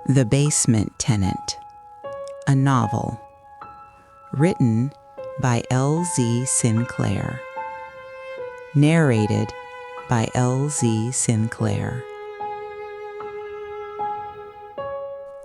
The Basement Tenant, a novel, written by L.Z. Sinclaire, narrated by L.Z. Sinclaire.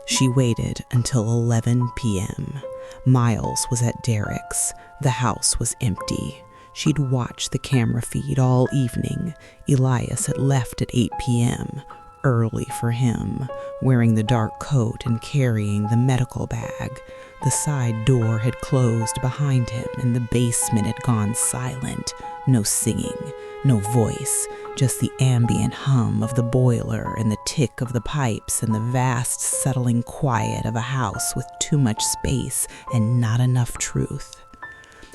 She waited until 11 p.m. Miles was at Derek's. The house was empty. She'd watched the camera feed all evening. Elias had left at 8 p.m., early for him, wearing the dark coat and carrying the medical bag. The side door had closed behind him and the basement had gone silent. No singing, no voice, just the ambient hum of the boiler and the tick of the pipes and the vast settling quiet of a house with too much space and not enough truth.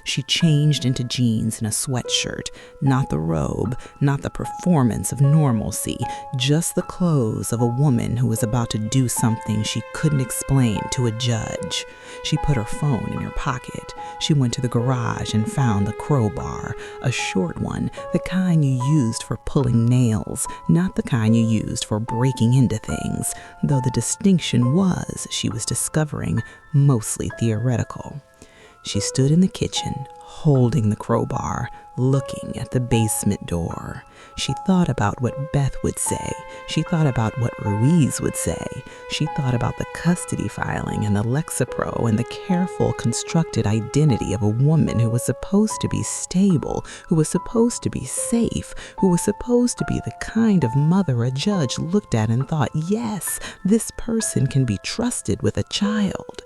She changed into jeans and a sweatshirt, not the robe, not the performance of normalcy, just the clothes of a woman who was about to do something she couldn't explain to a judge. She put her phone in her pocket. She went to the garage and found the crowbar, a short one, the kind you used for pulling nails, not the kind you used for breaking into things, though the distinction was, she was discovering, mostly theoretical. She stood in the kitchen, holding the crowbar, looking at the basement door. She thought about what Beth would say. She thought about what Ruiz would say. She thought about the custody filing and the Lexapro and the careful, constructed identity of a woman who was supposed to be stable, who was supposed to be safe, who was supposed to be the kind of mother a judge looked at and thought, yes, this person can be trusted with a child.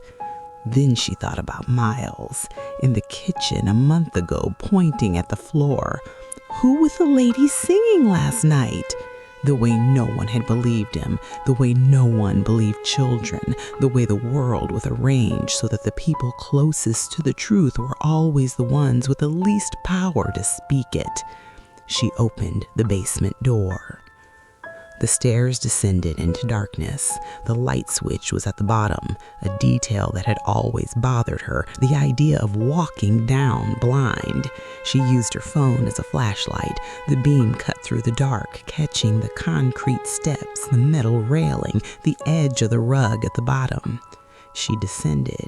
Then she thought about Miles, in the kitchen a month ago, pointing at the floor. Who was the lady singing last night? The way no one had believed him, the way no one believed children, the way the world was arranged so that the people closest to the truth were always the ones with the least power to speak it. She opened the basement door. The stairs descended into darkness. The light switch was at the bottom, a detail that had always bothered her, the idea of walking down blind. She used her phone as a flashlight. The beam cut through the dark, catching the concrete steps, the metal railing, the edge of the rug at the bottom. She descended.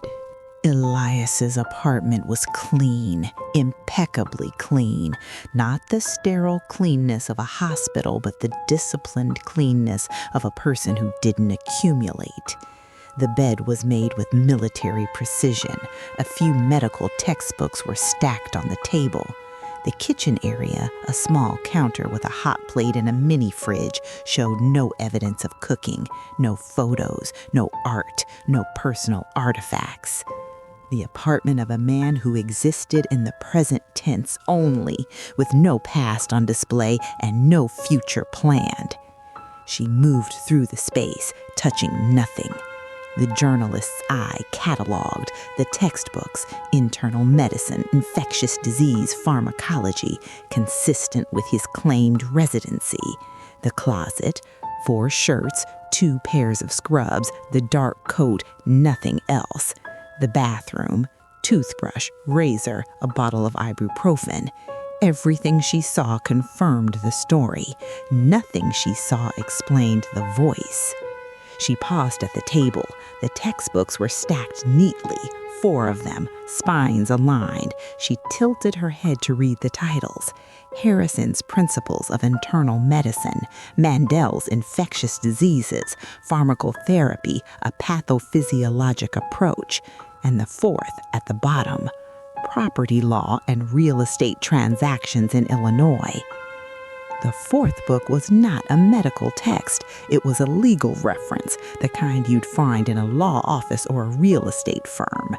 Elias's apartment was clean, impeccably clean. Not the sterile cleanness of a hospital, but the disciplined cleanness of a person who didn't accumulate. The bed was made with military precision. A few medical textbooks were stacked on the table. The kitchen area, a small counter with a hot plate and a mini fridge, showed no evidence of cooking, no photos, no art, no personal artifacts. The apartment of a man who existed in the present tense only, with no past on display and no future planned. She moved through the space, touching nothing. The journalist's eye cataloged the textbooks, internal medicine, infectious disease, pharmacology, consistent with his claimed residency. The closet, 4 shirts, 2 pairs of scrubs, the dark coat, nothing else. The bathroom, toothbrush, razor, a bottle of ibuprofen. Everything she saw confirmed the story. Nothing she saw explained the voice. She paused at the table. The textbooks were stacked neatly, 4 of them, spines aligned. She tilted her head to read the titles. Harrison's Principles of Internal Medicine, Mandel's Infectious Diseases, Pharmacotherapy, a Pathophysiologic Approach, and the 4th at the bottom, Property Law and Real Estate Transactions in Illinois. The 4th book was not a medical text. It was a legal reference, the kind you'd find in a law office or a real estate firm.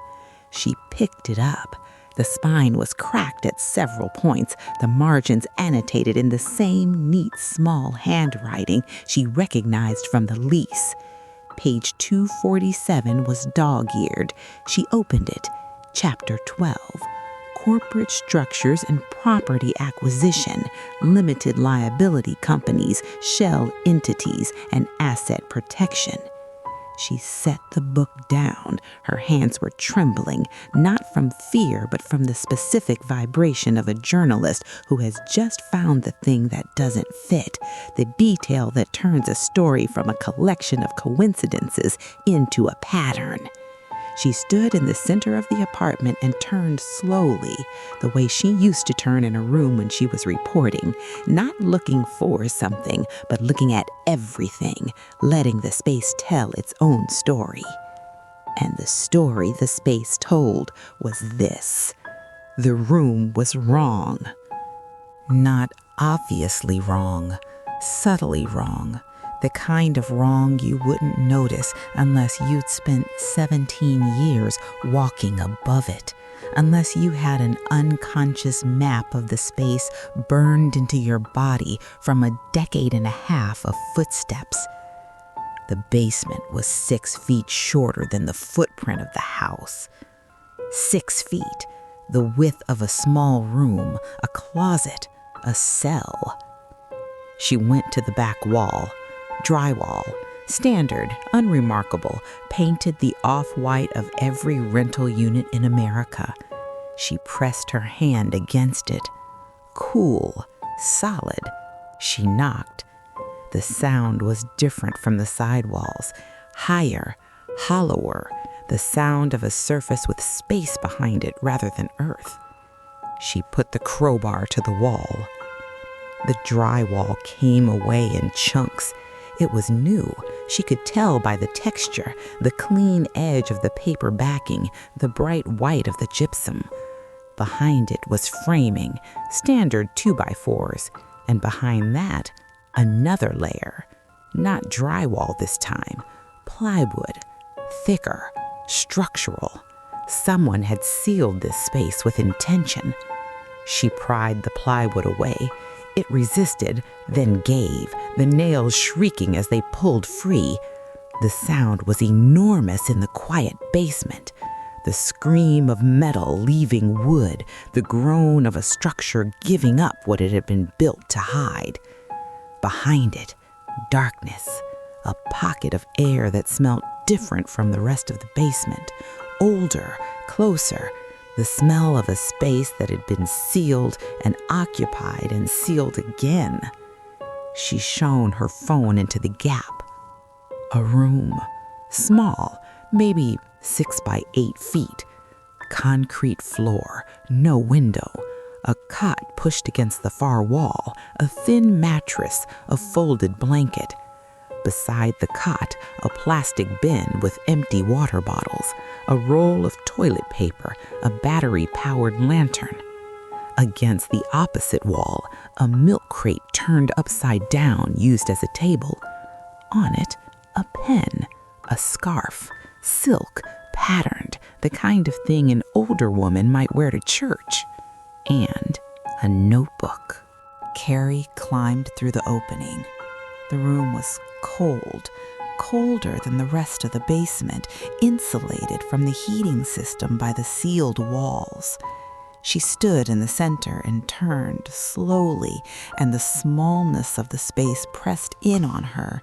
She picked it up. The spine was cracked at several points, the margins annotated in the same neat, small handwriting she recognized from the lease. Page 247 was dog-eared. She opened it. Chapter 12. Corporate Structures and Property Acquisition, Limited Liability Companies, Shell Entities, and Asset Protection. She set the book down. Her hands were trembling, not from fear, but from the specific vibration of a journalist who has just found the thing that doesn't fit, the detail that turns a story from a collection of coincidences into a pattern. She stood in the center of the apartment and turned slowly, the way she used to turn in a room when she was reporting, not looking for something, but looking at everything, letting the space tell its own story. And the story the space told was this: the room was wrong. Not obviously wrong, subtly wrong. The kind of wrong you wouldn't notice unless you'd spent 17 years walking above it, unless you had an unconscious map of the space burned into your body from a decade and a half of footsteps. The basement was 6 feet shorter than the footprint of the house. 6 feet, the width of a small room, a closet, a cell. She went to the back wall. Drywall, standard, unremarkable, painted the off-white of every rental unit in America. She pressed her hand against it. Cool, solid. She knocked. The sound was different from the sidewalls, higher, hollower, the sound of a surface with space behind it rather than earth. She put the crowbar to the wall. The drywall came away in chunks. It was new. She could tell by the texture, the clean edge of the paper backing, the bright white of the gypsum. Behind it was framing, standard 2x4s, and behind that, another layer. Not drywall this time, plywood, thicker, structural. Someone had sealed this space with intention. She pried the plywood away. It resisted, then gave, the nails shrieking as they pulled free. The sound was enormous in the quiet basement. The scream of metal leaving wood, the groan of a structure giving up what it had been built to hide. Behind it, darkness, a pocket of air that smelt different from the rest of the basement, older, closer, the smell of a space that had been sealed and occupied and sealed again. She shone her phone into the gap. A room, small, maybe 6 by 8 feet. Concrete floor, no window. A cot pushed against the far wall, a thin mattress, a folded blanket. Beside the cot, a plastic bin with empty water bottles, a roll of toilet paper, a battery-powered lantern. Against the opposite wall, a milk crate turned upside down used as a table. On it, a pen, a scarf, silk, patterned, the kind of thing an older woman might wear to church. And a notebook. Carrie climbed through the opening. The room was cold, colder than the rest of the basement, insulated from the heating system by the sealed walls. She stood in the center and turned slowly, and the smallness of the space pressed in on her.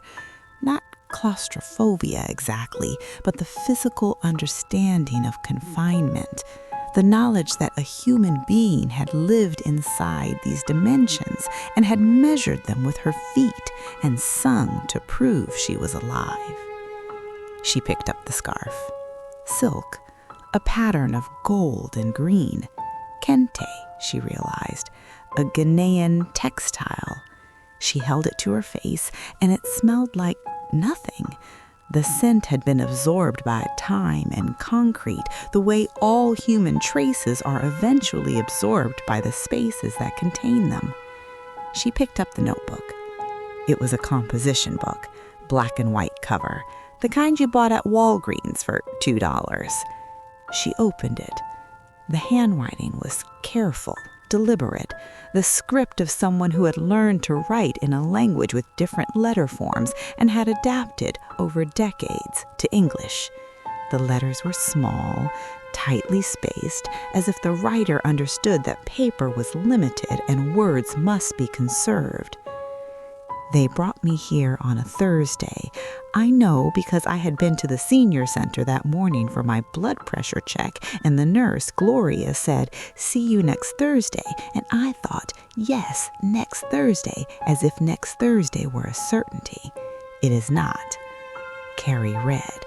Not claustrophobia exactly, but the physical understanding of confinement. The knowledge that a human being had lived inside these dimensions and had measured them with her feet and sung to prove she was alive. She picked up the scarf. Silk, a pattern of gold and green. Kente, she realized, a Ghanaian textile. She held it to her face, and it smelled like nothing. The scent had been absorbed by time and concrete, the way all human traces are eventually absorbed by the spaces that contain them. She picked up the notebook. It was a composition book, black and white cover, the kind you bought at Walgreens for $2. She opened it. The handwriting was careful, deliberate, the script of someone who had learned to write in a language with different letter forms and had adapted over decades to English. The letters were small, tightly spaced, as if the writer understood that paper was limited and words must be conserved. They brought me here on a Thursday. I know because I had been to the senior center that morning for my blood pressure check, and the nurse, Gloria, said, "See you next Thursday." And I thought, yes, next Thursday, as if next Thursday were a certainty. It is not. Carrie read.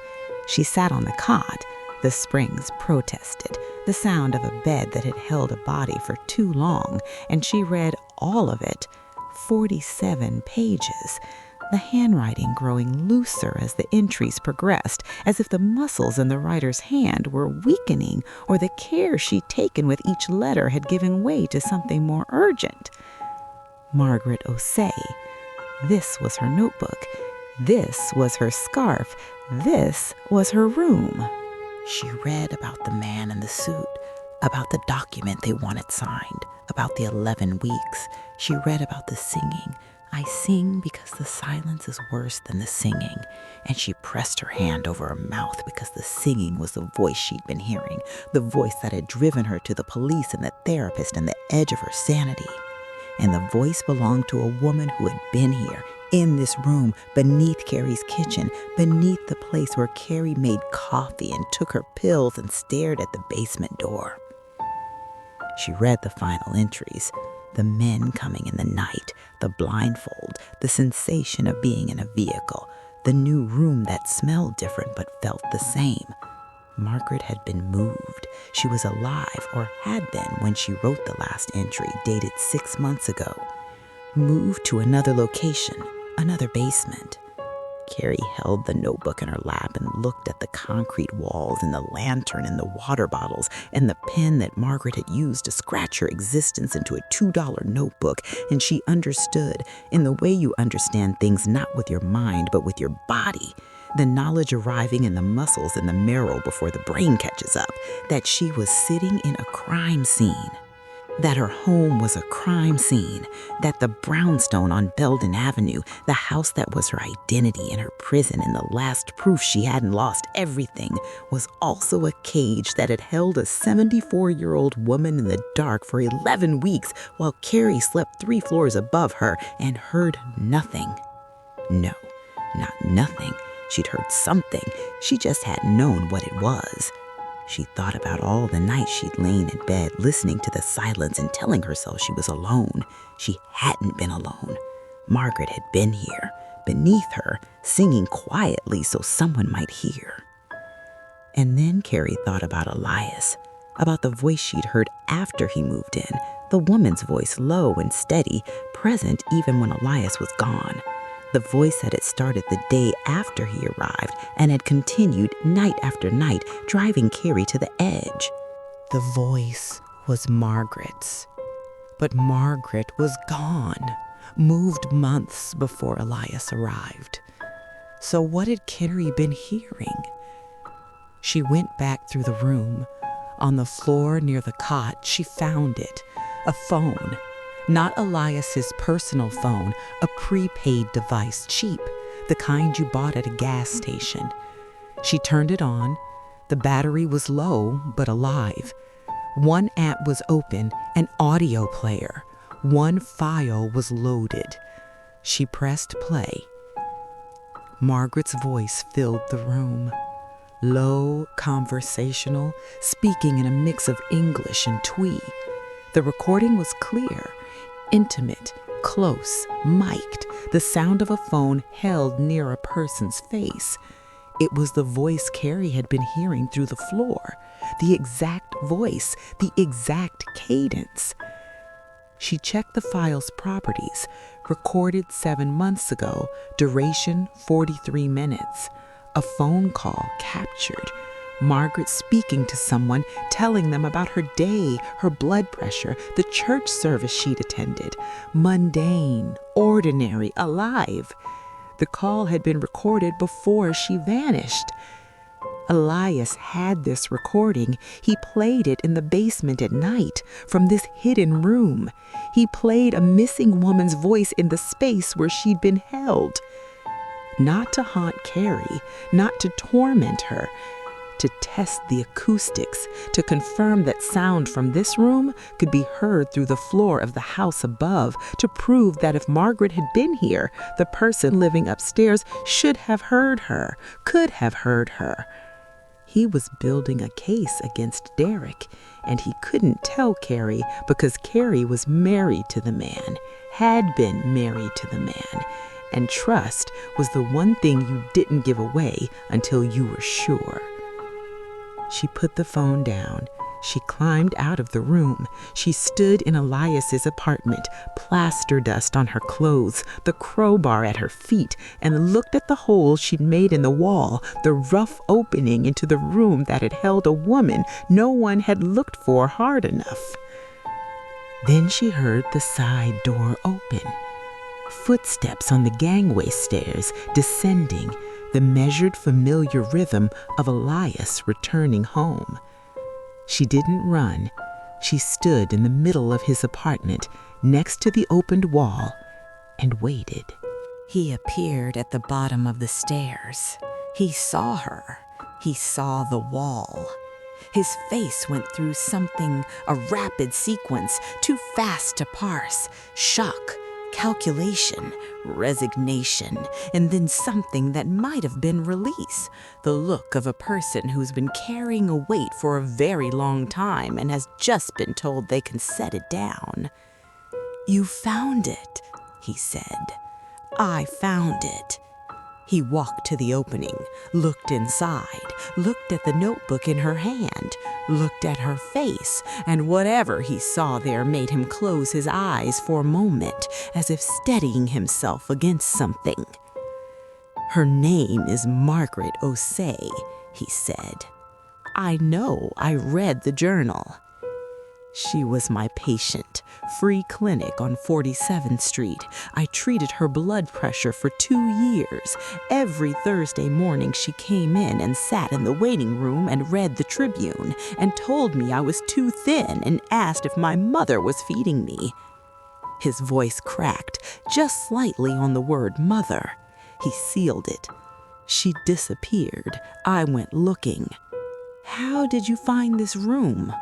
She sat on the cot. The springs protested, the sound of a bed that had held a body for too long, and she read all of it. 47 pages, the handwriting growing looser as the entries progressed, as if the muscles in the writer's hand were weakening or the care she'd taken with each letter had given way to something more urgent. Margaret Osei. This was her notebook. This was her scarf. This was her room. She read about the man in the suit, about the document they wanted signed, about the 11 weeks. She read about the singing. I sing because the silence is worse than the singing. And she pressed her hand over her mouth because the singing was the voice she'd been hearing, the voice that had driven her to the police and the therapist and the edge of her sanity. And the voice belonged to a woman who had been here, in this room, beneath Carrie's kitchen, beneath the place where Carrie made coffee and took her pills and stared at the basement door. She read the final entries, the men coming in the night, the blindfold, the sensation of being in a vehicle, the new room that smelled different but felt the same. Margaret had been moved. She was alive, or had been when she wrote the last entry, dated 6 months ago. Moved to another location, another basement. Carrie held the notebook in her lap and looked at the concrete walls and the lantern and the water bottles and the pen that Margaret had used to scratch her existence into a $2 notebook, and she understood, in the way you understand things not with your mind but with your body, the knowledge arriving in the muscles and the marrow before the brain catches up, that she was sitting in a crime scene. That her home was a crime scene, that the brownstone on Belden Avenue, the house that was her identity and her prison and the last proof she hadn't lost everything, was also a cage that had held a 74-year-old woman in the dark for 11 weeks while Carrie slept 3 floors above her and heard nothing. No, not nothing. She'd heard something. She just hadn't known what it was. She thought about all the nights she'd lain in bed listening to the silence and telling herself she was alone. She hadn't been alone. Margaret had been here, beneath her, singing quietly so someone might hear. And then Carrie thought about Elias, about the voice she'd heard after he moved in, the woman's voice, low and steady, present even when Elias was gone. The voice that had started the day after he arrived and had continued night after night, driving Carrie to the edge. The voice was Margaret's. But Margaret was gone, moved months before Elias arrived. So what had Carrie been hearing? She went back through the room. On the floor near the cot, she found it, a phone. Not Elias's personal phone, a prepaid device, cheap, the kind you bought at a gas station. She turned it on. The battery was low, but alive. One app was open, an audio player. One file was loaded. She pressed play. Margaret's voice filled the room. Low, conversational, speaking in a mix of English and Twi. The recording was clear. Intimate, close, mic'd, the sound of a phone held near a person's face. It was the voice Carrie had been hearing through the floor, the exact voice, the exact cadence. She checked the file's properties, recorded 7 months ago, duration 43 minutes. A phone call captured. Margaret speaking to someone, telling them about her day, her blood pressure, the church service she'd attended. Mundane, ordinary, alive. The call had been recorded before she vanished. Elias had this recording. He played it in the basement at night, from this hidden room. He played a missing woman's voice in the space where she'd been held. Not to haunt Carrie, not to torment her, to test the acoustics, to confirm that sound from this room could be heard through the floor of the house above, to prove that if Margaret had been here, the person living upstairs should have heard her, could have heard her. He was building a case against Derek, and he couldn't tell Carrie because Carrie was married to the man, had been married to the man, and trust was the one thing you didn't give away until you were sure. She put the phone down. She climbed out of the room. She stood in Elias's apartment, plaster dust on her clothes, the crowbar at her feet, and looked at the hole she'd made in the wall, the rough opening into the room that had held a woman no one had looked for hard enough. Then she heard the side door open. Footsteps on the gangway stairs, descending, the measured familiar rhythm of Elias returning home. She didn't run. She stood in the middle of his apartment, next to the opened wall, and waited. He appeared at the bottom of the stairs. He saw her. He saw the wall. His face went through something, a rapid sequence, too fast to parse. Shock, calculation, resignation, and then something that might have been release. The look of a person who's been carrying a weight for a very long time and has just been told they can set it down. "You found it," he said. "I found it." He walked to the opening, looked inside, looked at the notebook in her hand, looked at her face, and whatever he saw there made him close his eyes for a moment, as if steadying himself against something. "Her name is Margaret Osei," he said. "I know, I read the journal." She was my patient, free clinic on 47th Street. I treated her blood pressure for 2 years. Every Thursday morning she came in and sat in the waiting room and read the Tribune and told me I was too thin and asked if my mother was feeding me. His voice cracked just slightly on the word mother. He sealed it. She disappeared. I went looking. "How did you find this room?"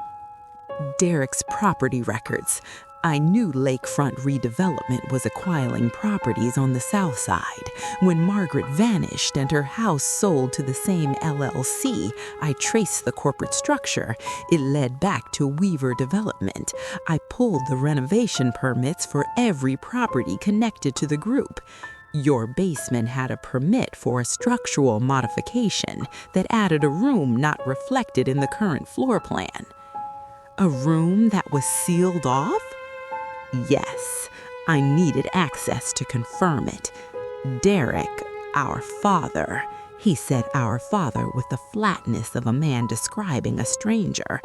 "Derek's property records. I knew lakefront redevelopment was acquiring properties on the south side. When Margaret vanished and her house sold to the same LLC, I traced the corporate structure. It led back to Weaver Development. I pulled the renovation permits for every property connected to the group. Your basement had a permit for a structural modification that added a room not reflected in the current floor plan." "A room that was sealed off?" "Yes, I needed access to confirm it. Derek, our father," he said our father with the flatness of a man describing a stranger.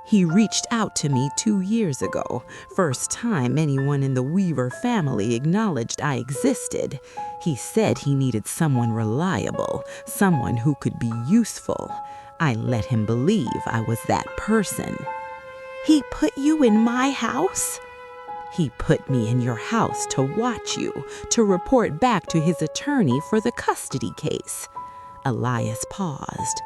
"He reached out to me 2 years ago, first time anyone in the Weaver family acknowledged I existed. He said he needed someone reliable, someone who could be useful. I let him believe I was that person." "He put you in my house?" "He put me in your house to watch you, to report back to his attorney for the custody case." Elias paused.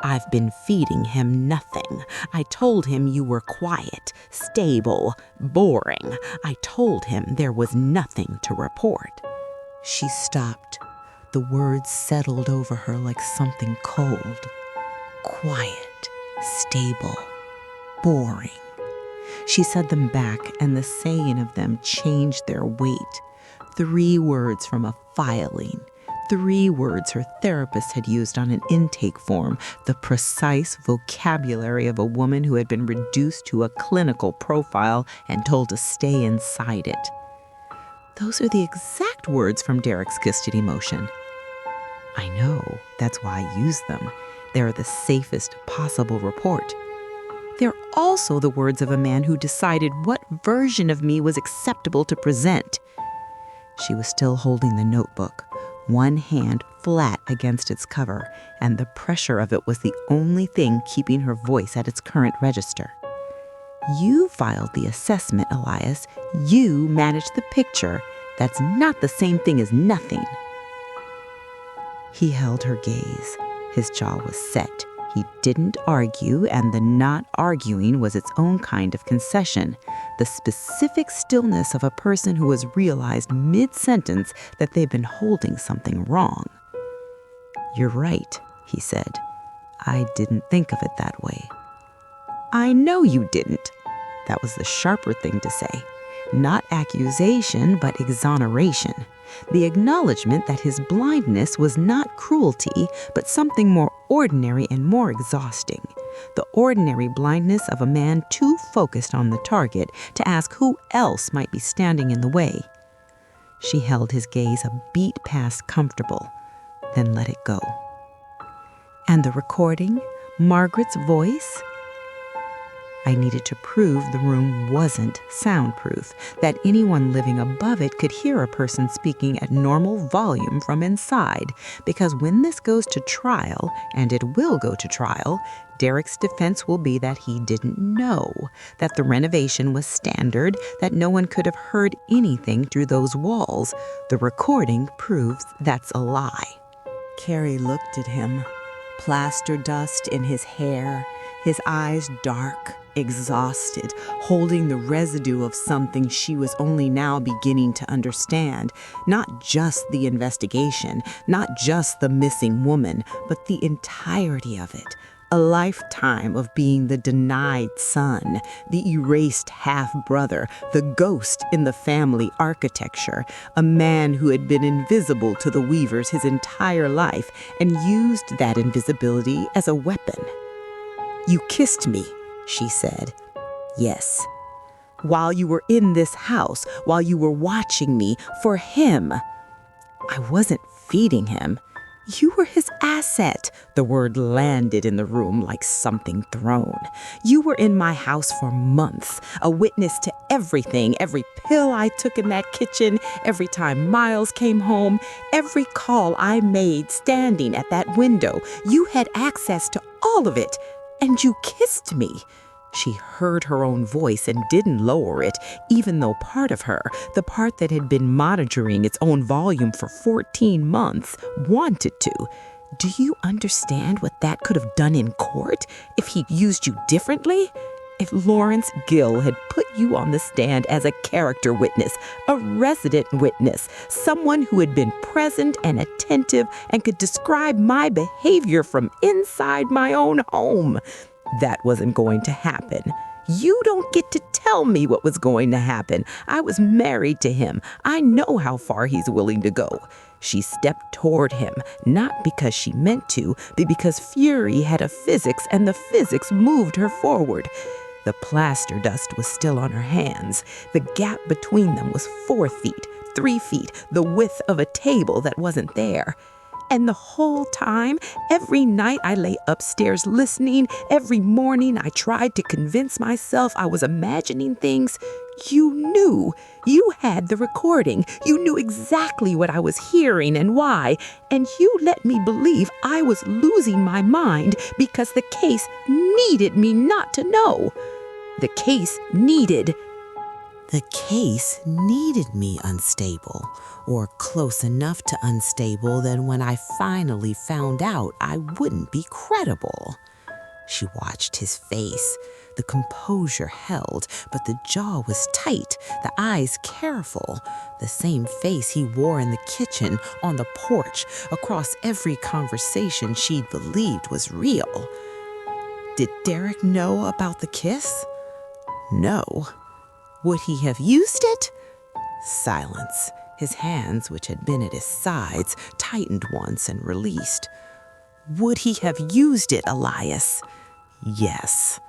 "I've been feeding him nothing. I told him you were quiet, stable, boring. I told him there was nothing to report." She stopped. The words settled over her like something cold. Quiet, stable, boring. She said them back, and the saying of them changed their weight. 3 words from a filing. 3 words her therapist had used on an intake form, the precise vocabulary of a woman who had been reduced to a clinical profile and told to stay inside it. Those are the exact words from Derek's custody motion. I know, that's why I use them. They're the safest possible report. They're also the words of a man who decided what version of me was acceptable to present. She was still holding the notebook, one hand flat against its cover, and the pressure of it was the only thing keeping her voice at its current register. "You filed the assessment, Elias. You managed the picture. That's not the same thing as nothing." He held her gaze. His jaw was set. He didn't argue, and the not arguing was its own kind of concession. The specific stillness of a person who has realized mid-sentence that they've been holding something wrong. "You're right," he said. "I didn't think of it that way." "I know you didn't." That was the sharper thing to say. Not accusation, but exoneration. The acknowledgement that his blindness was not cruelty, but something more ordinary and more exhausting. The ordinary blindness of a man too focused on the target to ask who else might be standing in the way. She held his gaze a beat past comfortable, then let it go. "And the recording? Margaret's voice?" I needed to prove the room wasn't soundproof, that anyone living above it could hear a person speaking at normal volume from inside, because when this goes to trial, and it will go to trial, Derek's defense will be that he didn't know, that the renovation was standard, that no one could have heard anything through those walls. The recording proves that's a lie. Carrie looked at him, plaster dust in his hair, his eyes dark, exhausted, holding the residue of something she was only now beginning to understand. Not just the investigation, not just the missing woman, but the entirety of it. A lifetime of being the denied son, the erased half-brother, the ghost in the family architecture, a man who had been invisible to the Weavers his entire life and used that invisibility as a weapon. "You kissed me," she said. "Yes. While you were in this house, while you were watching me, for him." "I wasn't feeding him." "You were his asset." The word landed in the room like something thrown. "You were in my house for months, a witness to everything, every pill I took in that kitchen, every time Miles came home, every call I made standing at that window. You had access to all of it, and you kissed me." She heard her own voice and didn't lower it, even though part of her, the part that had been monitoring its own volume for 14 months, wanted to. "Do you understand what that could have done in court if he used you differently? If Lawrence Gill had put you on the stand as a character witness, a resident witness, someone who had been present and attentive and could describe my behavior from inside my own home. That wasn't going to happen. You don't get to tell me what was going to happen. I was married to him. I know how far he's willing to go." She stepped toward him, not because she meant to, but because fury had a physics and the physics moved her forward. The plaster dust was still on her hands. The gap between them was 4 feet, 3 feet, the width of a table that wasn't there. And the whole time, every night I lay upstairs listening, every morning I tried to convince myself I was imagining things. You knew. You had the recording. You knew exactly what I was hearing and why. And you let me believe I was losing my mind because the case needed me not to know. The case needed me unstable, or close enough to unstable that when I finally found out, I wouldn't be credible. She watched his face. The composure held, but the jaw was tight, the eyes careful. The same face he wore in the kitchen, on the porch, across every conversation she'd believed was real. Did Derek know about the kiss? No. Would he have used it? Silence. His hands, which had been at his sides, tightened once and released. Would he have used it, Elias? Yes.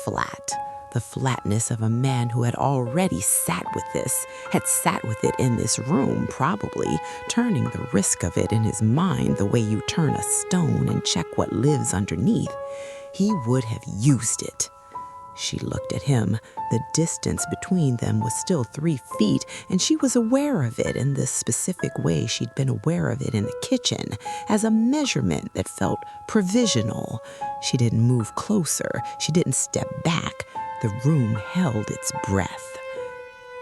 Flat. The flatness of a man who had already sat with this, had sat with it in this room, probably, turning the risk of it in his mind the way you turn a stone and check what lives underneath. He would have used it. She looked at him. The distance between them was still 3 feet, and she was aware of it in the specific way she'd been aware of it in the kitchen, as a measurement that felt provisional. She didn't move closer. She didn't step back. The room held its breath.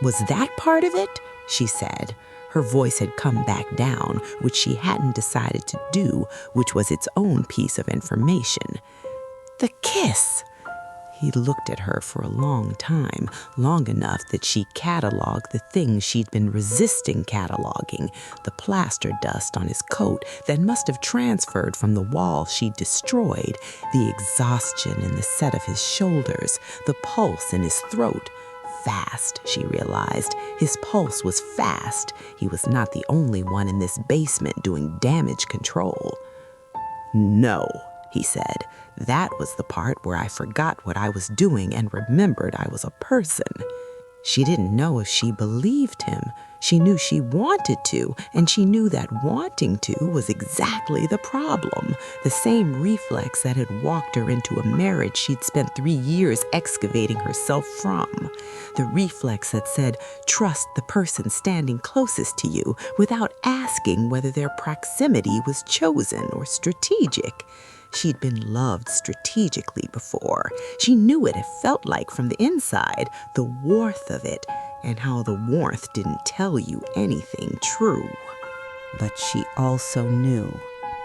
"Was that part of it?" she said. Her voice had come back down, which she hadn't decided to do, which was its own piece of information. The kiss! He looked at her for a long time, long enough that she cataloged the things she'd been resisting cataloging, the plaster dust on his coat that must have transferred from the wall she'd destroyed, the exhaustion in the set of his shoulders, the pulse in his throat. Fast, she realized. His pulse was fast. He was not the only one in this basement doing damage control. "No," he said. That was the part where I forgot what I was doing and remembered I was a person. She didn't know if she believed him. She knew she wanted to, and she knew that wanting to was exactly the problem. The same reflex that had walked her into a marriage she'd spent 3 years excavating herself from. The reflex that said, trust the person standing closest to you without asking whether their proximity was chosen or strategic. She'd been loved strategically before. She knew what it felt like from the inside, the warmth of it, and how the warmth didn't tell you anything true. But she also knew,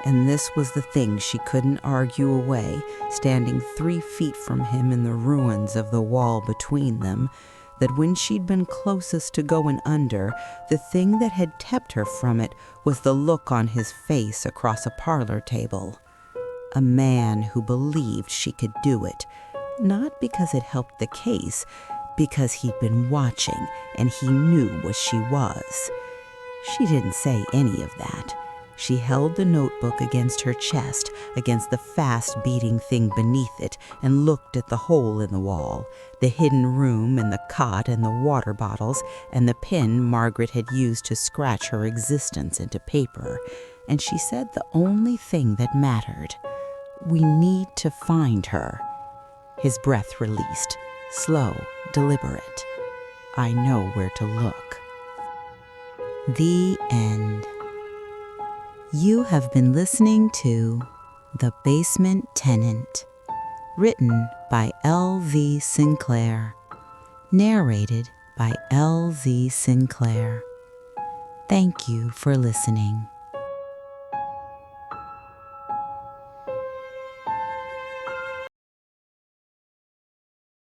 and this was the thing she couldn't argue away, standing 3 feet from him in the ruins of the wall between them, that when she'd been closest to going under, the thing that had kept her from it was the look on his face across a parlor table. A man who believed she could do it, not because it helped the case, because he'd been watching and he knew what she was. She didn't say any of that. She held the notebook against her chest, against the fast-beating thing beneath it, and looked at the hole in the wall, the hidden room and the cot and the water bottles, and the pen Margaret had used to scratch her existence into paper. And she said the only thing that mattered. We need to find her. His breath released, slow, deliberate. I know where to look. The end. You have been listening to The Basement Tenant, written by L.V. Sinclaire, narrated by L.V. Sinclaire. Thank you for listening.